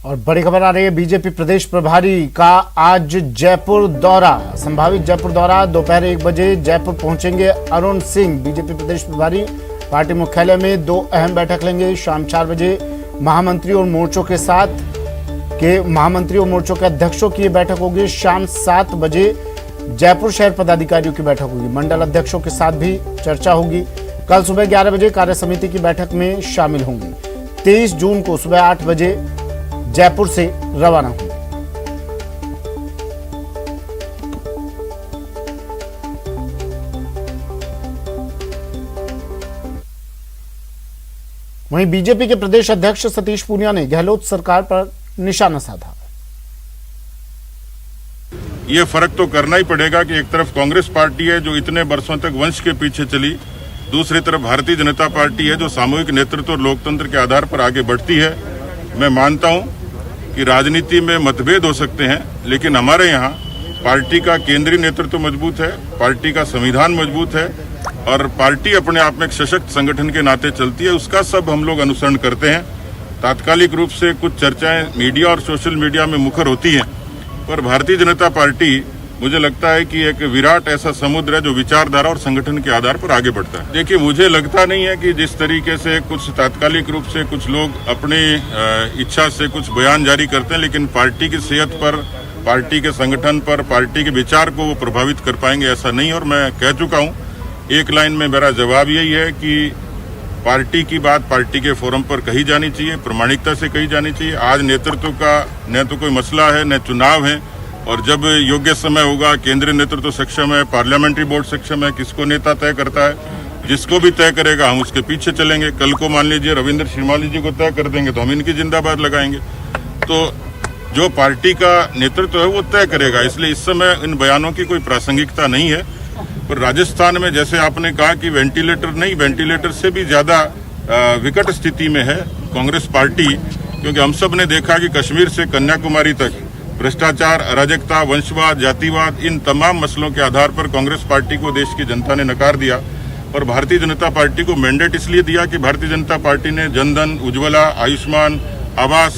और बड़ी खबर आ रही है, बीजेपी प्रदेश प्रभारी का आज जयपुर दौरा। संभावित जयपुर दौरा। दोपहर 1 बजे जयपुर पहुंचेंगे अरुण सिंह। बीजेपी प्रदेश प्रभारी पार्टी मुख्यालय में 2 अहम बैठक लेंगे। शाम 4 बजे महामंत्री और मोर्चों के अध्यक्षों की बैठक होगी। शाम 7 बजे जयपुर शहर पदाधिकारियों की बैठक होगी। मंडल अध्यक्षों के साथ भी चर्चा होगी। कल सुबह 11 बजे कार्य समिति की बैठक में शामिल होंगी। 23 जून को सुबह 8 बजे जयपुर से रवाना होंगे। वहीं बीजेपी के प्रदेश अध्यक्ष सतीश पूनिया ने गहलोत सरकार पर निशाना साधा। ये फर्क तो करना ही पड़ेगा कि एक तरफ कांग्रेस पार्टी है जो इतने वर्षों तक वंश के पीछे चली, दूसरी तरफ भारतीय जनता पार्टी है जो सामूहिक नेतृत्व और लोकतंत्र के आधार पर आगे बढ़ती है। मैं मानता हूं कि राजनीति में मतभेद हो सकते हैं, लेकिन हमारे यहाँ पार्टी का केंद्रीय नेतृत्व मजबूत है, पार्टी का संविधान मजबूत है और पार्टी अपने आप में एक सशक्त संगठन के नाते चलती है। उसका सब हम लोग अनुसरण करते हैं। तात्कालिक रूप से कुछ चर्चाएं मीडिया और सोशल मीडिया में मुखर होती हैं, पर भारतीय जनता पार्टी मुझे लगता है कि एक विराट ऐसा समुद्र है जो विचारधारा और संगठन के आधार पर आगे बढ़ता है। देखिए, मुझे लगता नहीं है कि जिस तरीके से कुछ तात्कालिक रूप से कुछ लोग अपनी इच्छा से कुछ बयान जारी करते हैं, लेकिन पार्टी की सेहत पर, पार्टी के संगठन पर, पार्टी के विचार को वो प्रभावित कर पाएंगे, ऐसा नहीं। और मैं कह चुका हूँ, एक लाइन में मेरा जवाब यही है कि पार्टी की बात पार्टी के फोरम पर कही जानी चाहिए, प्रामाणिकता से कही जानी चाहिए। आज नेतृत्व का न तो कोई मसला है न चुनाव है, और जब योग्य समय होगा, केंद्रीय नेतृत्व सक्षम है, पार्लियामेंट्री बोर्ड सक्षम है, किसको नेता तय करता है, जिसको भी तय करेगा हम उसके पीछे चलेंगे। कल को मान लीजिए रविंद्र श्रीमाली जी को तय कर देंगे तो हम इनकी जिंदाबाद लगाएंगे। तो जो पार्टी का नेतृत्व है वो तय करेगा, इसलिए इस समय इन बयानों की कोई प्रासंगिकता नहीं है। पर राजस्थान में जैसे आपने कहा कि वेंटिलेटर नहीं, वेंटिलेटर से भी ज्यादा विकट स्थिति में है कांग्रेस पार्टी, क्योंकि हम सब ने देखा कि कश्मीर से कन्याकुमारी तक भ्रष्टाचार, अराजकता, वंशवाद, जातिवाद, इन तमाम मसलों के आधार पर कांग्रेस पार्टी को देश की जनता ने नकार दिया। और भारतीय जनता पार्टी को मैंडेट इसलिए दिया कि भारतीय जनता पार्टी ने जनधन, उज्ज्वला, आयुष्मान, आवास,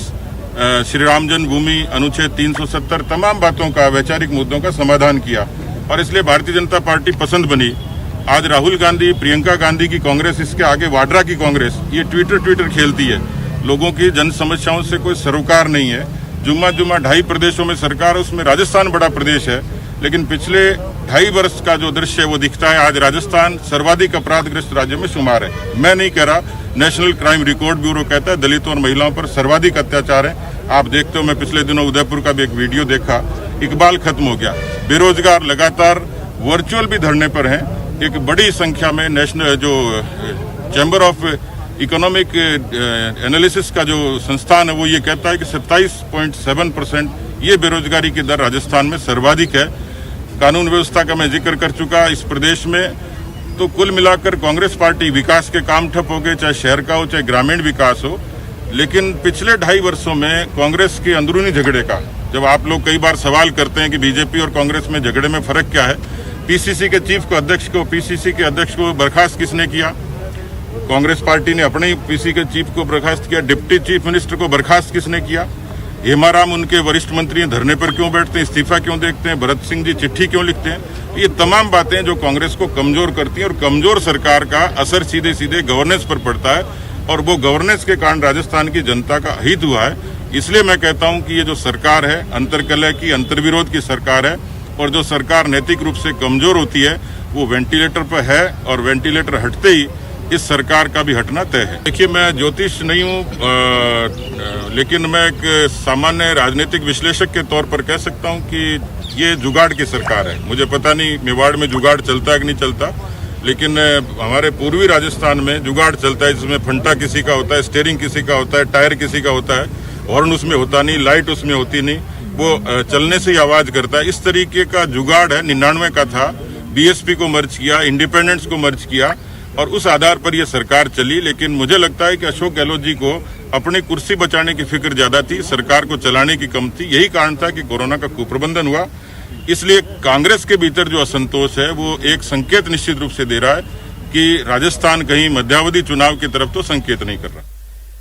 श्री राम जन्मभूमि, अनुच्छेद 370 तमाम बातों का, वैचारिक मुद्दों का समाधान किया और इसलिए भारतीय जनता पार्टी पसंद बनी। आज राहुल गांधी, प्रियंका गांधी की कांग्रेस, इसके आगे वाड्रा की कांग्रेस, ये ट्विटर खेलती है। लोगों की जन समस्याओं से कोई सरोकार नहीं है। जुम्मा 2.5 प्रदेशों में सरकार है, उसमें राजस्थान बड़ा प्रदेश है, लेकिन पिछले 2.5 वर्ष का जो दृश्य है वो दिखता है। आज राजस्थान सर्वाधिक अपराधग्रस्त राज्य में शुमार है। मैं नहीं कह रहा, नेशनल क्राइम रिकॉर्ड ब्यूरो कहता है दलितों और महिलाओं पर सर्वाधिक अत्याचार है। आप देखते हो, मैं पिछले दिनों उदयपुर का भी एक वीडियो देखा, इकबाल खत्म हो गया। बेरोजगार लगातार वर्चुअल भी धरने पर हैं। एक बड़ी संख्या में नेशनल जो चैम्बर ऑफ इकोनॉमिक एनालिसिस का जो संस्थान है वो ये कहता है कि 27.7% ये बेरोजगारी की दर राजस्थान में सर्वाधिक है। कानून व्यवस्था का मैं जिक्र कर चुका इस प्रदेश में। तो कुल मिलाकर कांग्रेस पार्टी, विकास के काम ठप हो गए, चाहे शहर का हो चाहे ग्रामीण विकास हो, लेकिन पिछले 2.5 वर्षों में कांग्रेस के अंदरूनी झगड़े का, जब आप लोग कई बार सवाल करते हैं कि बीजेपी और कांग्रेस में झगड़े में फर्क क्या है, पीसीसी के चीफ को, पीसीसी के अध्यक्ष को बर्खास्त किसने किया? कांग्रेस पार्टी ने अपने पीसी के चीफ को बर्खास्त किया। डिप्टी चीफ मिनिस्टर को बर्खास्त किसने किया? हेमाराम, उनके वरिष्ठ मंत्री धरने पर क्यों बैठते हैं, इस्तीफा क्यों देखते हैं, भरत सिंह जी चिट्ठी क्यों लिखते हैं? ये तमाम बातें जो कांग्रेस को कमजोर करती हैं, और कमजोर सरकार का असर सीधे सीधे गवर्नेंस पर पड़ता है, और वो गवर्नेंस के कारण राजस्थान की जनता का हित हुआ है। इसलिए मैं कहता हूं कि ये जो सरकार है, अंतर्कलह की, अंतर्विरोध की सरकार है, और जो सरकार नैतिक रूप से कमजोर होती है वो वेंटिलेटर पर है, और वेंटिलेटर हटते ही इस सरकार का भी हटना तय है। देखिए, मैं ज्योतिष नहीं हूँ, लेकिन मैं एक सामान्य राजनीतिक विश्लेषक के तौर पर कह सकता हूँ कि ये जुगाड़ की सरकार है। मुझे पता नहीं मेवाड़ में जुगाड़ चलता है कि नहीं चलता, लेकिन हमारे पूर्वी राजस्थान में जुगाड़ चलता है, जिसमें फंटा किसी का होता है, स्टीयरिंग किसी का होता है, टायर किसी का होता है, हॉर्न उसमें होता नहीं, लाइट उसमें होती नहीं, वो चलने से ही आवाज करता है। इस तरीके का जुगाड़ है। 99 का था, बीएसपी को मर्ज किया, इंडिपेंडेंस को मर्ज किया, और उस आधार पर यह सरकार चली। लेकिन मुझे लगता है कि अशोक गहलोत जी को अपनी कुर्सी बचाने की फिक्र ज्यादा थी, सरकार को चलाने की कम थी। यही कारण था कि कोरोना का कुप्रबंधन हुआ। इसलिए कांग्रेस के भीतर जो असंतोष है वो एक संकेत निश्चित रूप से दे रहा है कि राजस्थान कहीं मध्यावधि चुनाव की तरफ तो संकेत नहीं कर रहा।